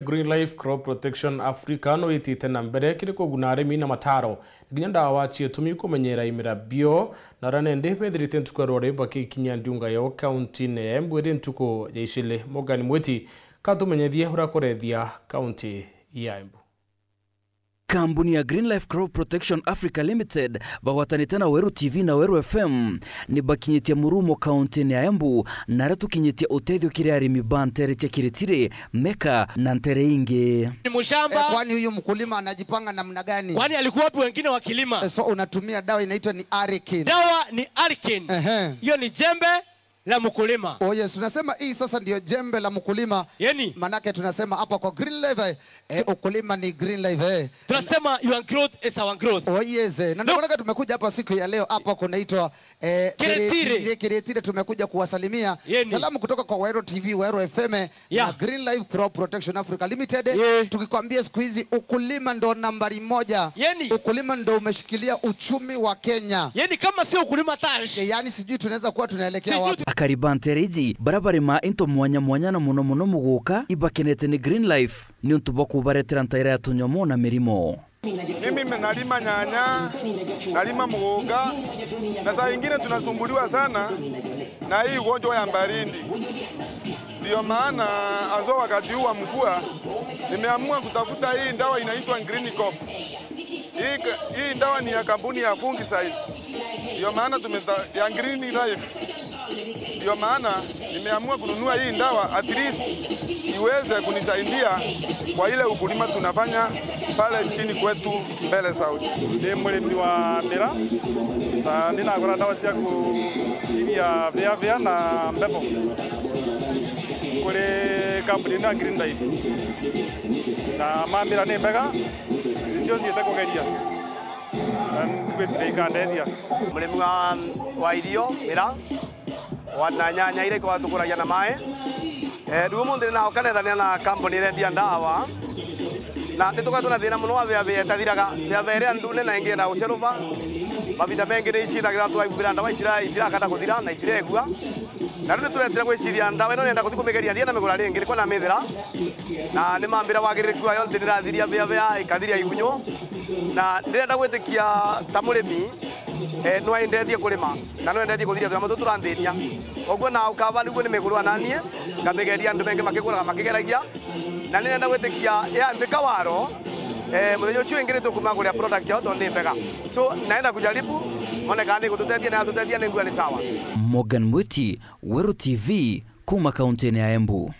Green Life Crop Protection Africa no itite na mbere kiriko gunaremi na mataro nginya ndawa cietumi kumenyera imira bio na ranende pethirite ntukarore baki kinya ndunga yo county ne Embu ntuko yaishile Morgan Mweti katumenyethie urakorethia county ya Embu. Kampuni ya Green Life Crop Protection Africa Limited bagwatanite na Weru TV na Weru FM ni bakinyitia murumo county ya Embu na ratukinyitia utethio kiri arimi bantere cha Kiritire Meka na ntere inge. Ni mshamba. Kwani huyu mkulima anajipanga namna gani? Kwani alikuwa wapi wengine wakilima? So unatumia dawa inaitwa ni Arikin. Dawa ni Arikin. Hiyo ni jembe la mkulima. Oh yes, tunasema hii sasa ndio jembe la mkulima. Yani manake tunasema hapa kwa Green Life ukulima ni Green Life. Tunasema your growth is our growth. Oh yes. Na ndio maana tumekuja hapa siku ya leo hapa kunaitwa Kiritire tumekuja kuwasalimia. Salamu kutoka kwa Weru TV, Weru FM na Green Life Crop Protection Africa Limited. Tukikwambia siku hizi ukulima ndo nambari 1. Ukulima ndo umeshikilia uchumi wa Kenya. Yani kama sio ukulima tash. Yani sijui tunaweza kuwa tunaelekea wapi. Akaribantereji barabari ma into mwanya na muno muguka ibakenete ni Green Life ni untuboku baretera ntaira ya tunyomo na mirimo. Mimi nalima nyanya, nalima mwoga, na saa ingine tunasumbuliwa sana na hii ugonjwa ya mbarindi. Ndio maana azo wakati huu wa mvua nimeamua kutafuta hii dawa inaitwa Green Crop. Hii dawa ni ya kampuni ya Fungicide. Ndio maana ya Green Life. Ndio maana nimeamua kununua hii dawa at least iweze kunisaidia kwa ile ukulima tunafanya pale chini kwetu mbele South. Ni mlimi wa mira na ninagora dawa cia kuigia vya na mbepo kule kampuni na Green Life na mamira ni mbega ndio ndiye kugeria mlimi wa irio mira wana nyanya ile kwa tukuragia na mae ndio mundu na okanethania na kampuni ile ndia ndawa na nituka tunathina muno wa vya tathiraga vya vere ndune na ingi na ucheruva mavita mengi ni icithagira twaibira ndawa itira kata kuthira na itiregua na ndio turetera gwiciria ndawa ino nenda kuthikumigeria ndia na migura ringi kwa na mithira na ni mambira wagiriku ayo ndirathiria vya ikathiria igunyo na ndirenda gwitikia ta murimi no endethie kulima na no endethie kuthiria twa matu turanthiria ogwo na ukava niguo ni miguru ananie ngamigeria andu mengi makiguraga makigeragia na nenda gwitikia ya mbikawaro muthenya ucio ingire tukuma kuria product yao tondu ni mbega so naenda kujaribu mone kana ni gututethia na tutethia ni ngua ni sawa. Morgan Mweti, Weru TV, kuma kaunti ya Embu.